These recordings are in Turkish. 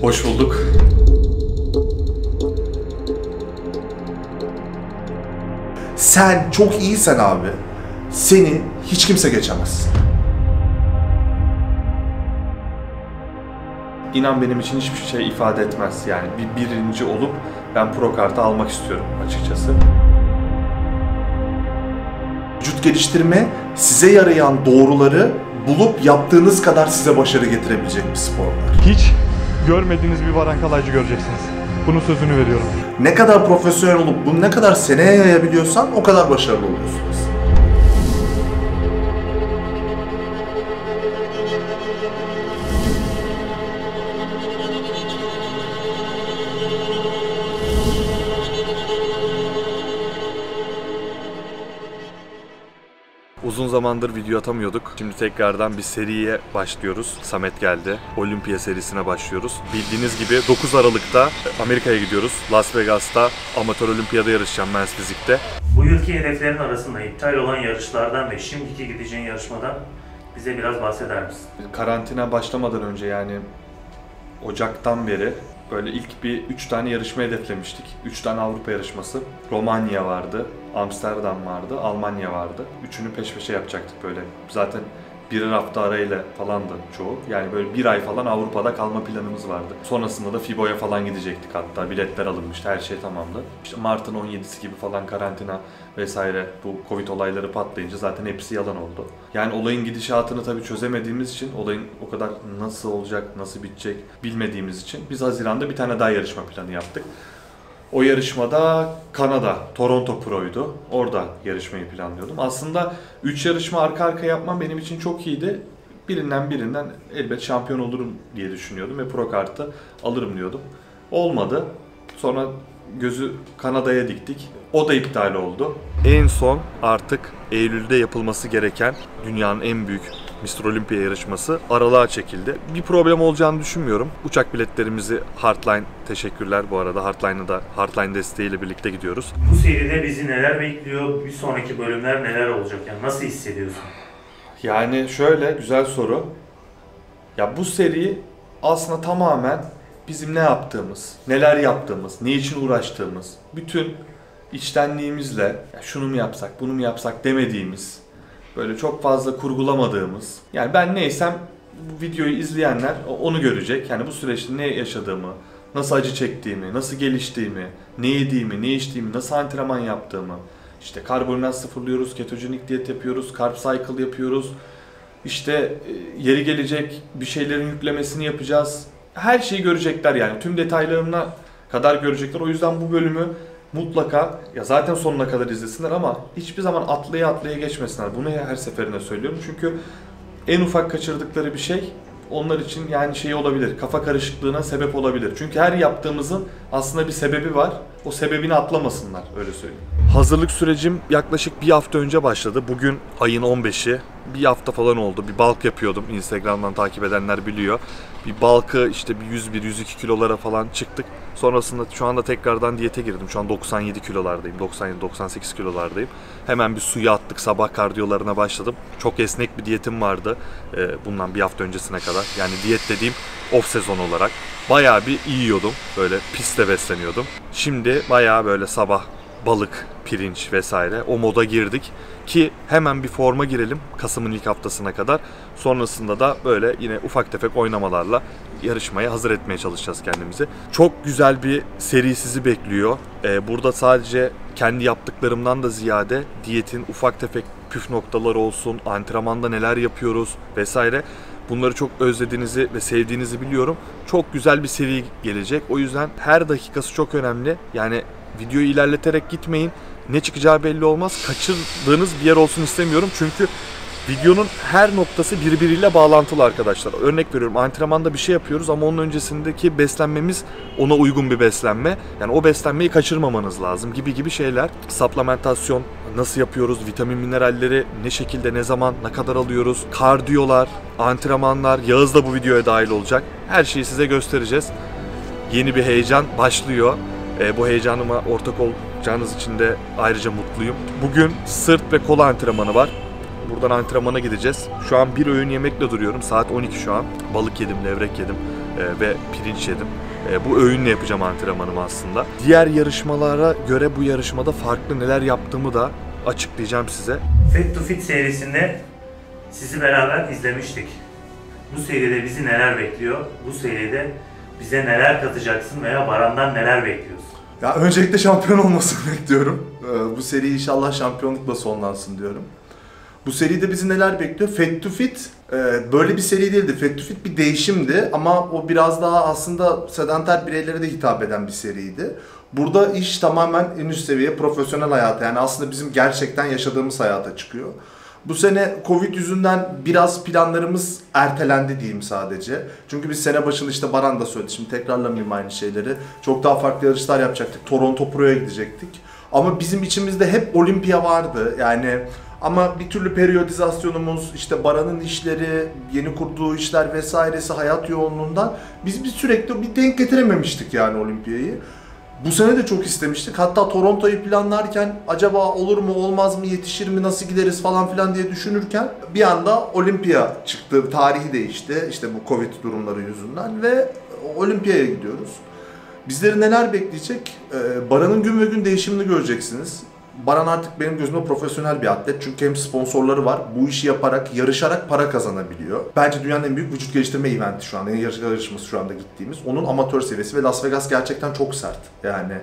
Hoş bulduk. Sen çok iyisen abi, seni hiç kimse geçemez. İnan benim için hiçbir şey ifade etmez. Yani birinci olup ben pro kartı almak istiyorum açıkçası. Vücut geliştirme size yarayan doğruları bulup yaptığınız kadar size başarı getirebilecek bir sporlar. Hiç görmediğiniz bir Baran Kalaycı göreceksiniz. Bunun sözünü veriyorum. Ne kadar profesyonel olup bunu ne kadar seneye yayabiliyorsan o kadar başarılı oluyorsunuz. Uzun zamandır video atamıyorduk. Şimdi tekrardan bir seriye başlıyoruz. Samet geldi. Olimpiya serisine başlıyoruz. Bildiğiniz gibi 9 Aralık'ta Amerika'ya gidiyoruz. Las Vegas'ta amatör olimpiyada yarışacağım Men's Fizik'te. Bu yılki hedeflerin arasında iptal olan yarışlardan ve şimdiki gideceğin yarışmadan bize biraz bahseder misin? Karantina başlamadan önce yani Ocak'tan beri böyle ilk bir 3 tane yarışma hedeflemiştik. 3 tane Avrupa yarışması. Romanya vardı, Amsterdam vardı, Almanya vardı. Üçünü peş peşe yapacaktık böyle. Zaten birer hafta arayla falandı çoğu. Yani böyle bir ay falan Avrupa'da kalma planımız vardı. Sonrasında da FIBO'ya falan gidecektik hatta. Biletler alınmıştı, her şey tamamdı. İşte Mart'ın 17'si gibi falan karantina vesaire bu Covid olayları patlayınca zaten hepsi yalan oldu. Yani olayın gidişatını tabii çözemediğimiz için, olayın o kadar nasıl olacak, nasıl bitecek bilmediğimiz için biz Haziran'da bir tane daha yarışma planı yaptık. O yarışmada Kanada, Toronto Pro'ydu. Orada yarışmayı planlıyordum. Aslında 3 yarışma arka arkaya yapmam benim için çok iyiydi. Birinden elbet şampiyon olurum diye düşünüyordum ve pro kartı alırım diyordum. Olmadı. Sonra gözü Kanada'ya diktik. O da iptal oldu. En son artık Eylül'de yapılması gereken dünyanın en büyük Mr. Olympia yarışması aralığa çekildi. Bir problem olacağını düşünmüyorum. Uçak biletlerimizi Heartline, teşekkürler bu arada. Heartline desteğiyle birlikte gidiyoruz. Bu seride bizi neler bekliyor? Bir sonraki bölümler neler olacak? Yani nasıl hissediyorsun? Yani şöyle, güzel soru. Ya bu seri aslında tamamen bizim ne yaptığımız, neler yaptığımız, ne için uğraştığımız, bütün içtenliğimizle ya şunu mu yapsak, bunu mu yapsak demediğimiz, böyle çok fazla kurgulamadığımız, yani ben neysem bu videoyu izleyenler onu görecek. Yani bu süreçte ne yaşadığımı, nasıl acı çektiğimi, nasıl geliştiğimi, ne yediğimi, ne içtiğimi, nasıl antrenman yaptığımı, işte karbonhidrat sıfırlıyoruz, ketojenik diyet yapıyoruz, carb cycle yapıyoruz, işte yeri gelecek bir şeylerin yüklemesini yapacağız. Her şeyi görecekler yani, tüm detaylarına kadar görecekler. O yüzden bu bölümü mutlaka, ya zaten sonuna kadar izlesinler ama hiçbir zaman atlaya geçmesinler. Bunu her seferinde söylüyorum çünkü en ufak kaçırdıkları bir şey onlar için yani şey olabilir, kafa karışıklığına sebep olabilir. Çünkü her yaptığımızın aslında bir sebebi var. O sebebini atlamasınlar, öyle söyleyeyim. Hazırlık sürecim yaklaşık bir hafta önce başladı. Bugün ayın 15'i. Bir hafta falan oldu. Bir bulk yapıyordum. Instagram'dan takip edenler biliyor. Bir bulk'ı işte bir 101-102 kilolara falan çıktık. Sonrasında şu anda tekrardan diyete girdim. Şu an 97 kilolardayım. 97-98 kilolardayım. Hemen bir suya attık. Sabah kardiyolarına başladım. Çok esnek bir diyetim vardı. Bundan bir hafta öncesine kadar. Yani diyet dediğim off sezon olarak. Bayağı bir yiyordum. Böyle pis de besleniyordum. Şimdi bayağı böyle sabah balık, pirinç vesaire o moda girdik ki hemen bir forma girelim Kasım'ın ilk haftasına kadar. Sonrasında da böyle yine ufak tefek oynamalarla yarışmaya hazır etmeye çalışacağız kendimizi. Çok güzel bir seri sizi bekliyor. Burada sadece kendi yaptıklarımdan da ziyade diyetin ufak tefek püf noktaları olsun, antrenmanda neler yapıyoruz vesaire. Bunları çok özlediğinizi ve sevdiğinizi biliyorum. Çok güzel bir seri gelecek. O yüzden her dakikası çok önemli. Yani videoyu ilerleterek gitmeyin. Ne çıkacağı belli olmaz. Kaçırdığınız bir yer olsun istemiyorum. Çünkü videonun her noktası birbiriyle bağlantılı arkadaşlar. Örnek veriyorum, antrenmanda bir şey yapıyoruz ama onun öncesindeki beslenmemiz ona uygun bir beslenme. Yani o beslenmeyi kaçırmamanız lazım gibi şeyler. Supplementasyon nasıl yapıyoruz? Vitamin, mineralleri ne şekilde, ne zaman, ne kadar alıyoruz? Kardiyolar, antrenmanlar. Yağız da bu videoya dahil olacak. Her şeyi size göstereceğiz. Yeni bir heyecan başlıyor. Bu heyecanıma ortak olacağınız için de ayrıca mutluyum. Bugün sırt ve kol antrenmanı var. Buradan antrenmana gideceğiz. Şu an bir öğün yemekle duruyorum. Saat 12 şu an. Balık yedim, levrek yedim. ve pirinç yedim. Bu öğünle yapacağım antrenmanımı aslında. Diğer yarışmalara göre bu yarışmada farklı neler yaptığımı da açıklayacağım size. Fat to Fit serisinde sizi beraber izlemiştik. Bu seride bizi neler bekliyor? Bu seride bize neler katacaksın veya Baran'dan neler bekliyorsun? Ya öncelikle şampiyon olmasını bekliyorum. Bu seri inşallah şampiyonlukla sonlansın diyorum. Bu seride bizi neler bekliyor? Fat to Fit böyle bir seri değildi. Fat to Fit bir değişimdi ama o biraz daha aslında sedanter bireylere de hitap eden bir seriydi. Burada iş tamamen en üst seviye profesyonel hayata, yani aslında bizim gerçekten yaşadığımız hayata çıkıyor. Bu sene Covid yüzünden biraz planlarımız ertelendi diyeyim sadece. Çünkü biz sene başında işte Baran da söyledi, şimdi tekrarlamayayım aynı şeyleri. Çok daha farklı yarışlar yapacaktık. Toronto Pro'ya gidecektik. Ama bizim içimizde hep olimpiya vardı. Yani ama bir türlü periyodizasyonumuz, işte Baran'ın işleri, yeni kurduğu işler vesairesi, hayat yoğunluğundan biz sürekli bir denk getirememiştik yani olimpiyayı. Bu sene de çok istemiştik. Hatta Toronto'yu planlarken acaba olur mu, olmaz mı, yetişir mi, nasıl gideriz falan filan diye düşünürken bir anda olimpiya çıktı. Tarihi değişti işte bu Covid durumları yüzünden ve olimpiyaya gidiyoruz. Bizleri neler bekleyecek? Baran'ın gün ve gün değişimini göreceksiniz. Baran artık benim gözümde profesyonel bir atlet. Çünkü hem sponsorları var. Bu işi yaparak, yarışarak para kazanabiliyor. Bence dünyanın en büyük vücut geliştirme eventi şu anda. En yarışması şu anda gittiğimiz. Onun amatör seviyesi ve Las Vegas gerçekten çok sert. Yani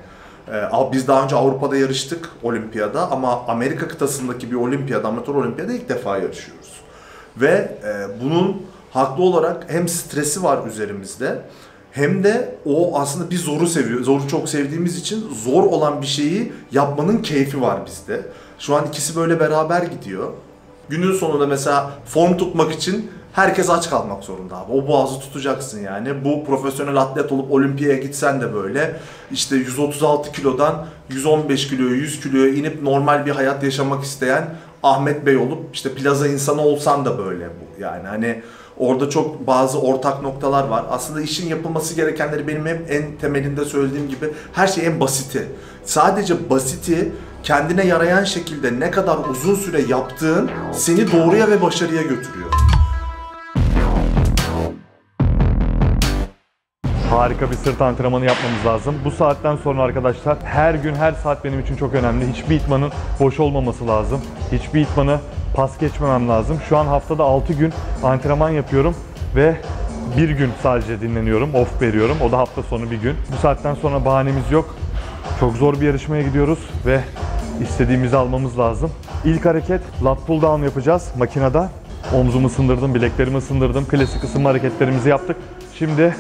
biz daha önce Avrupa'da yarıştık olimpiyada ama Amerika kıtasındaki bir olimpiyada, amatör olimpiyada ilk defa yarışıyoruz. Ve bunun haklı olarak hem stresi var üzerimizde, hem de o aslında bir zoru seviyor. Zoru çok sevdiğimiz için zor olan bir şeyi yapmanın keyfi var bizde. Şu an ikisi böyle beraber gidiyor. Günün sonunda mesela form tutmak için herkes aç kalmak zorunda abi. O boğazı tutacaksın yani. Bu profesyonel atlet olup olimpiyaya gitsen de böyle işte 136 kilodan 115 kiloya, 100 kiloya inip normal bir hayat yaşamak isteyen Ahmet Bey olup işte plaza insanı olsan da böyle bu. Yani hani orada çok bazı ortak noktalar var. Aslında işin yapılması gerekenleri benim hep en temelinde söylediğim gibi her şey en basiti. Sadece basiti kendine yarayan şekilde ne kadar uzun süre yaptığın seni doğruya ve başarıya götürüyor. Harika bir sırt antrenmanı yapmamız lazım. Bu saatten sonra arkadaşlar her gün her saat benim için çok önemli. Hiçbir idmanın boş olmaması lazım. Hiçbir idmanı pas geçmemem lazım. Şu an haftada 6 gün antrenman yapıyorum ve bir gün sadece dinleniyorum, off veriyorum. O da hafta sonu bir gün. Bu saatten sonra bahanemiz yok. Çok zor bir yarışmaya gidiyoruz ve istediğimizi almamız lazım. İlk hareket lat pull down yapacağız makinede. Omzumu ısındırdım, bileklerimi ısındırdım. Klasik ısınma hareketlerimizi yaptık. Şimdi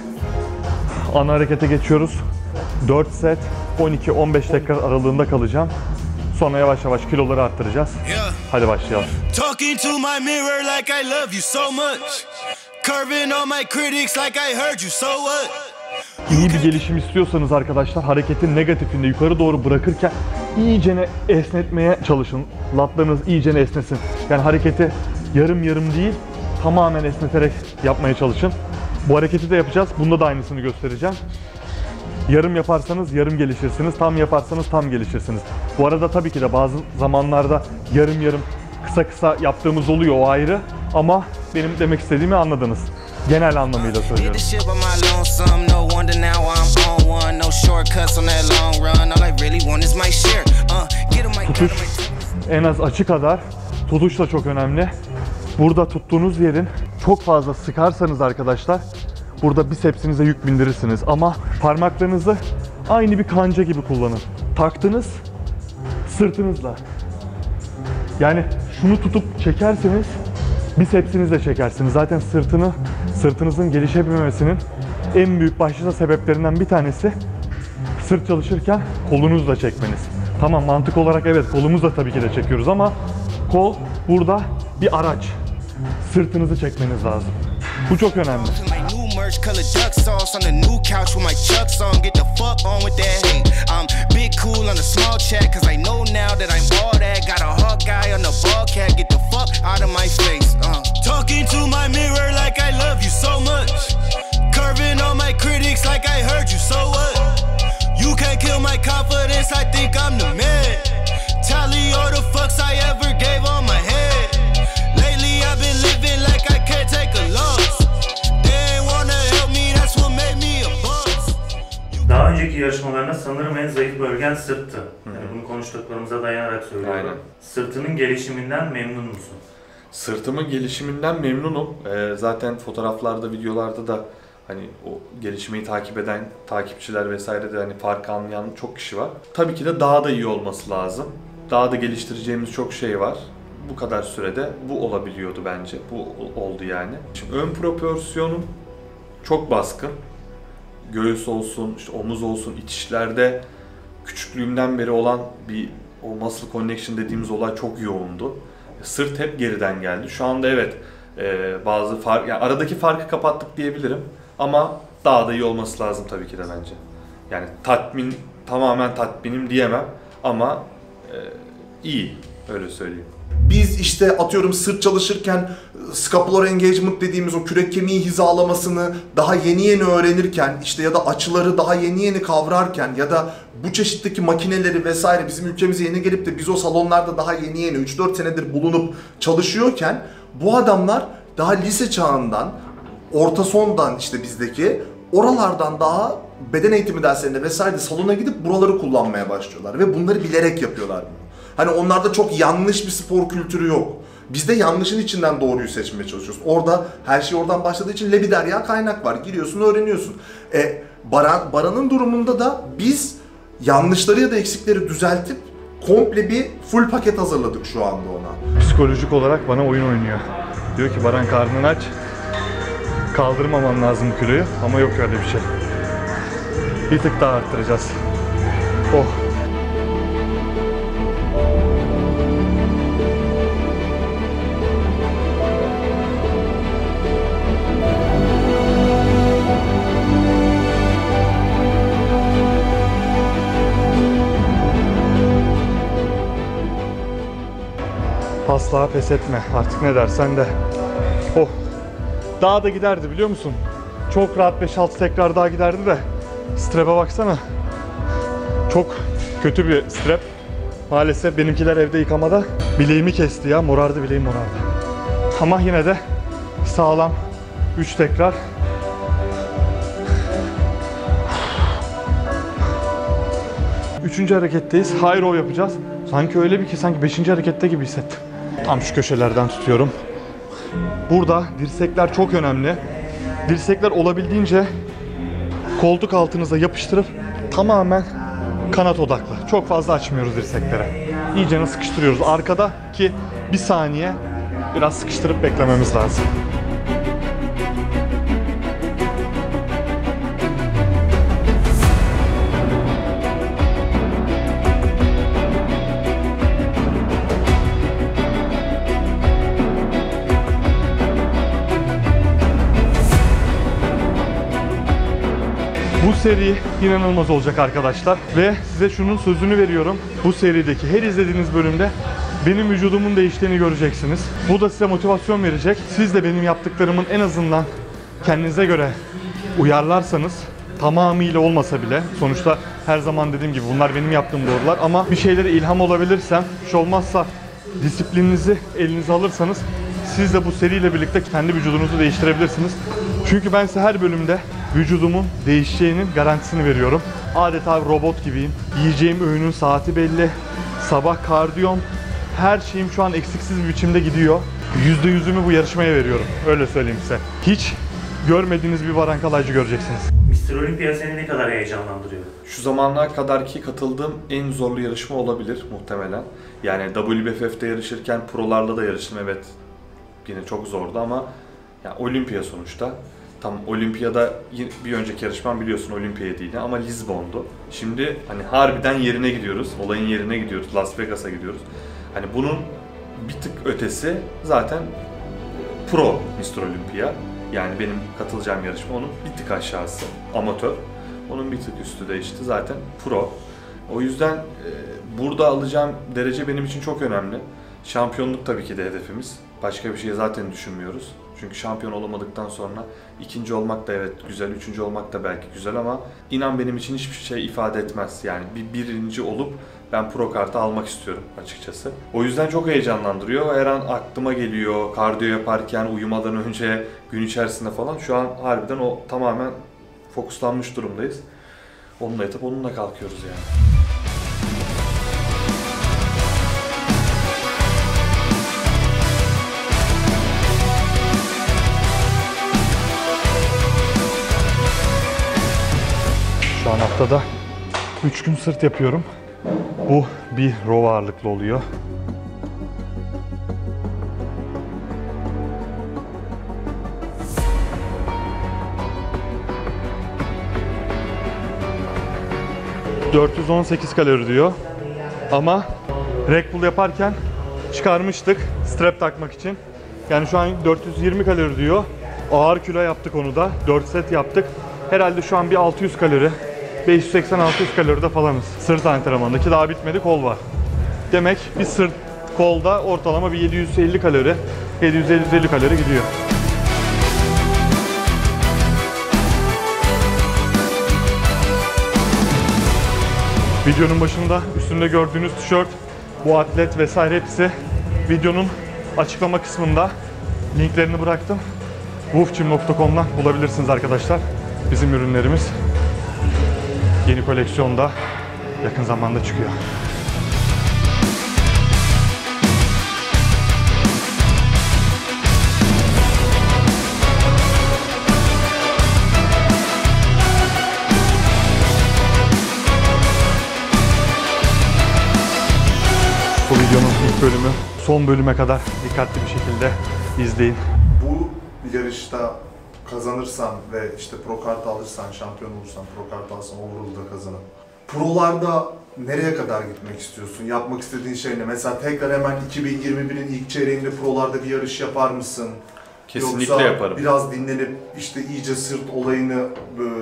ana harekete geçiyoruz. 4 set, 12-15 tekrar aralığında kalacağım. Sonra yavaş yavaş kiloları arttıracağız. Hadi başlayalım. Talking to my mirror like I love you so much. Curving on my critics like I heard you, so what? İyi bir gelişim istiyorsanız arkadaşlar hareketin negatifinde yukarı doğru bırakırken iyicene esnetmeye çalışın. Latlarınız iyicene esnesin. Yani hareketi yarım yarım değil, tamamen esneterek yapmaya çalışın. Bu hareketi de yapacağız. Bunda da aynısını göstereceğim. Yarım yaparsanız yarım gelişirsiniz, tam yaparsanız tam gelişirsiniz. Bu arada tabii ki de bazı zamanlarda yarım yarım kısa kısa yaptığımız oluyor, o ayrı. Ama benim demek istediğimi anladınız. Genel anlamıyla söylüyorum. Tutuş en az açı kadar. Tutuş da çok önemli. Burada tuttuğunuz yerin çok fazla sıkarsanız arkadaşlar burada bisepsinize yük bindirirsiniz ama parmaklarınızı aynı bir kanca gibi kullanın. Taktınız sırtınızla. Yani şunu tutup çekerseniz bisepsinizle çekersiniz. Zaten sırtınızın gelişebilmemesinin en büyük başlıca sebeplerinden bir tanesi sırt çalışırken kolunuzla çekmeniz. Tamam, mantık olarak evet kolumuzla tabii ki de çekiyoruz ama kol burada bir araç. Sırtınızı çekmeniz lazım. Bu çok önemli. Tally all the fucks I ever gave on my head. Lately I've been living like I can't take a loss. They ain't wanna help me, that's what sırttı. Yani bunu konuştuklarımıza dayanarak söylüyorum. Aynen. Sırtının gelişiminden memnun musun? Sırtımın gelişiminden memnunum. Zaten fotoğraflarda, videolarda da hani o gelişmeyi takip eden takipçiler vesaire de hani farkı anlayan çok kişi var. Tabii ki de daha da iyi olması lazım. Daha da geliştireceğimiz çok şey var. Bu kadar sürede bu olabiliyordu bence. Bu oldu yani. Şimdi ön proporsiyonum çok baskın. Göğüs olsun, işte omuz olsun, itişlerde küçüklüğümden beri olan bir o muscle connection dediğimiz olay çok yoğundu. Sırt hep geriden geldi. Şu anda evet bazı fark, yani aradaki farkı kapattık diyebilirim. Ama daha da iyi olması lazım tabii ki de bence. Yani tamamen tatminim diyemem ama iyi, öyle söyleyeyim. Biz işte atıyorum sırt çalışırken scapular engagement dediğimiz o kürek kemiği hizalamasını daha yeni öğrenirken işte ya da açıları daha yeni kavrarken ya da bu çeşitteki makineleri vesaire bizim ülkemize yeni gelip de biz o salonlarda daha yeni 3-4 senedir bulunup çalışıyorken bu adamlar daha lise çağından, orta sondan işte bizdeki oralardan daha beden eğitimi derslerinde vesaire salona gidip buraları kullanmaya başlıyorlar ve bunları bilerek yapıyorlar bunu. Hani onlarda çok yanlış bir spor kültürü yok. Bizde yanlışın içinden doğruyu seçmeye çalışıyoruz. Orada her şey oradan başladığı için lebiderya kaynak var. Giriyorsun, öğreniyorsun. Baran'ın durumunda da biz yanlışları ya da eksikleri düzeltip komple bir full paket hazırladık şu anda ona. Psikolojik olarak bana oyun oynuyor. Diyor ki Baran karnını aç. Kaldırmaman lazım kiloyu ama yok öyle bir şey. Bir tık daha arttıracağız. Oh. Asla pes etme. Artık ne dersen de. Oh. Daha da giderdi biliyor musun? Çok rahat 5-6 tekrar daha giderdi de. Strap'e baksana. Çok kötü bir strap. Maalesef benimkiler evde yıkamada. Bileğimi kesti ya. Morardı, bileğim morardı. Ama yine de sağlam 3 tekrar. Üçüncü hareketteyiz. High row yapacağız. Sanki öyle bir ki sanki 5. harekette gibi hissettim. Tam şu köşelerden tutuyorum. Burada dirsekler çok önemli. Dirsekler olabildiğince koltuk altınıza yapıştırıp tamamen kanat odaklı. Çok fazla açmıyoruz dirseklere. İyicene sıkıştırıyoruz. Arkada ki bir saniye biraz sıkıştırıp beklememiz lazım. Bu seri inanılmaz olacak arkadaşlar ve size şunun sözünü veriyorum. Bu serideki her izlediğiniz bölümde benim vücudumun değiştiğini göreceksiniz. Bu da size motivasyon verecek. Siz de benim yaptıklarımın en azından kendinize göre uyarlarsanız, tamamıyla olmasa bile, sonuçta her zaman dediğim gibi bunlar benim yaptığım doğrular ama bir şeylere ilham olabilirsem, hiç olmazsa disiplininizi elinize alırsanız siz de bu seriyle birlikte kendi vücudunuzu değiştirebilirsiniz. Çünkü ben size her bölümde vücudumun değişeceğinin garantisini veriyorum. Adeta robot gibiyim. Yiyeceğim öğünün saati belli. Sabah kardiyom, her şeyim şu an eksiksiz bir biçimde gidiyor. %100'ümü bu yarışmaya veriyorum. Öyle söyleyeyim size. Hiç görmediğiniz bir Baran Kalaycı göreceksiniz. Mr. Olympia seni ne kadar heyecanlandırıyor? Şu zamana kadarki katıldığım en zorlu yarışma olabilir muhtemelen. Yani WBFF'de yarışırken prolarla da yarıştım, evet. Yine çok zordu ama yani Olimpiya sonuçta. Tam Olimpiyada bir önceki yarışmam biliyorsun Olimpiyadıydı ama Lizbon'du. Şimdi hani harbiden yerine gidiyoruz, olayın yerine gidiyoruz, Las Vegas'a gidiyoruz. Hani bunun bir tık ötesi zaten Pro Mr. Olympia. Yani benim katılacağım yarışma onun bir tık aşağısı, amatör. Onun bir tık üstü de işte zaten Pro. O yüzden burada alacağım derece benim için çok önemli. Şampiyonluk tabii ki de hedefimiz. Başka bir şey zaten düşünmüyoruz. Çünkü şampiyon olamadıktan sonra ikinci olmak da evet güzel, üçüncü olmak da belki güzel ama inan benim için hiçbir şey ifade etmez. Yani birinci olup ben pro kartı almak istiyorum açıkçası. O yüzden çok heyecanlandırıyor. Her an aklıma geliyor kardiyo yaparken, uyumadan önce, gün içerisinde falan. Şu an harbiden o tamamen fokuslanmış durumdayız. Onunla yatıp onunla kalkıyoruz yani. Haftada 3 gün sırt yapıyorum. Bu bir row ağırlıklı oluyor. ...418 kalori diyor. Ama Red Bull yaparken çıkarmıştık strap takmak için. Yani şu an 420 kalori diyor. Ağır kilo yaptık onu da. 4 set yaptık. Herhalde şu an bir 600 kalori, 580-600 kaloride falanız. Sırt antrenmanındaki daha bitmedi, kol var. Demek bir sırt kolda ortalama bir 750 kalori, 750 kalori gidiyor. Videonun başında üstünde gördüğünüz tişört, bu atlet vesaire hepsi videonun açıklama kısmında linklerini bıraktım. Wolfgym.com'dan bulabilirsiniz arkadaşlar. Bizim ürünlerimiz yeni koleksiyonda yakın zamanda çıkıyor. Bu videonun ilk bölümü son bölüme kadar dikkatli bir şekilde izleyin. Bu yarışta kazanırsan ve işte pro kart alırsan, şampiyon olursan, pro kart alsan, overall'da kazanıp prolarda nereye kadar gitmek istiyorsun? Yapmak istediğin şey ne? Mesela tekrar hemen 2021'in ilk çeyreğinde prolarda bir yarış yapar mısın? Kesinlikle Yoksa yaparım. biraz dinlenip işte iyice sırt olayını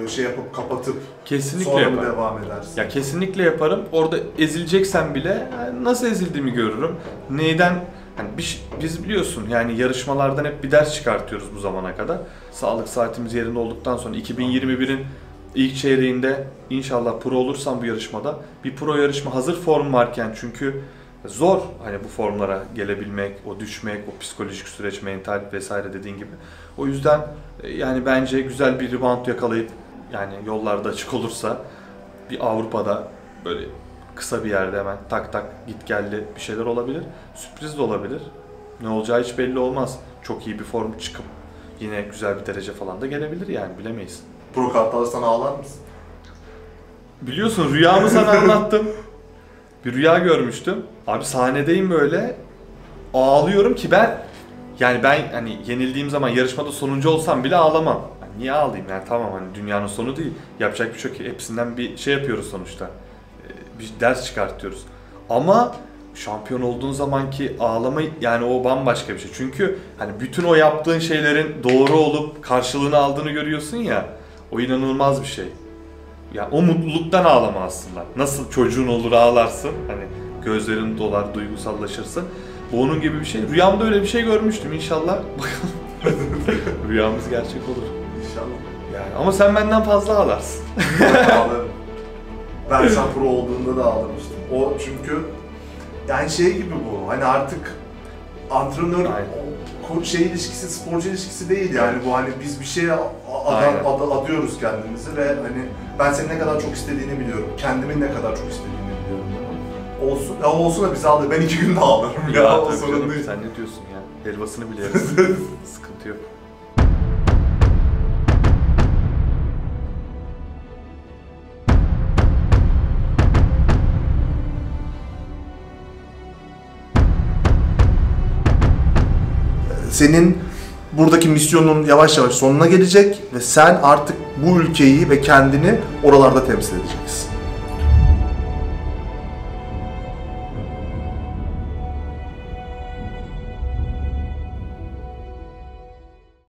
şey yapıp kapatıp Kesinlikle sonra mı yaparım. devam edersin? Ya kesinlikle yaparım. Orada ezileceksen bile nasıl ezildiğimi görürüm. Neyden? Yani biz biliyorsun yani yarışmalardan hep bir ders çıkartıyoruz bu zamana kadar. Sağlık saatimiz yerinde olduktan sonra 2021'in ilk çeyreğinde inşallah pro olursam bu yarışmada, bir pro yarışma hazır form varken, çünkü zor hani bu formlara gelebilmek, o düşmek, o psikolojik süreç, mental vesaire dediğin gibi. O yüzden yani bence güzel bir rebound yakalayıp, yani yollarda açık olursa bir Avrupa'da böyle kısa bir yerde hemen tak tak git gelli bir şeyler olabilir. Sürpriz de olabilir. Ne olacağı hiç belli olmaz. Çok iyi bir form çıkıp yine güzel bir derece falan da gelebilir, yani bilemeyiz. Pro kart alırsan ağlar mısın? Biliyorsun rüyamı sana anlattım. Bir rüya görmüştüm. Abi sahnedeyim böyle. Ağlıyorum ki ben hani yenildiğim zaman yarışmada sonuncu olsam bile ağlamam. Yani niye ağlayayım yani, tamam hani dünyanın sonu değil. Yapacak bir şey yok. Hepsinden bir şey yapıyoruz sonuçta. Bir ders çıkartıyoruz. Ama şampiyon olduğun zamanki ağlama, yani o bambaşka bir şey. Çünkü hani bütün o yaptığın şeylerin doğru olup karşılığını aldığını görüyorsun ya. O inanılmaz bir şey. Ya o mutluluktan ağlama aslında. Nasıl çocuğun olur ağlarsın, hani gözlerin dolar, duygusallaşırsın. Bu onun gibi bir şey. Rüyamda öyle bir şey görmüştüm. İnşallah bakalım rüyamız gerçek olur. İnşallah. Yani ama sen benden fazla ağlarsın. Ağlarım. Ben sen pro olduğunda da ağlamıştım. O çünkü yani şey gibi bu. Hani artık antrenör şey ilişkisi, sporcu ilişkisi değil yani bu, hani biz bir şeye adıyoruz kendimizi ve hani ben senin ne kadar çok istediğini biliyorum. Kendimin ne kadar çok istediğini biliyorum. Olsun, ya olsun da bizi ağlar. Ben 2 günde ağlarım ya. O sorun canım, değil. sen ne diyorsun ya? Helvasını bile yeriz. Sıkıntı yok. Senin buradaki misyonun yavaş yavaş sonuna gelecek ve sen artık bu ülkeyi ve kendini oralarda temsil edeceksin.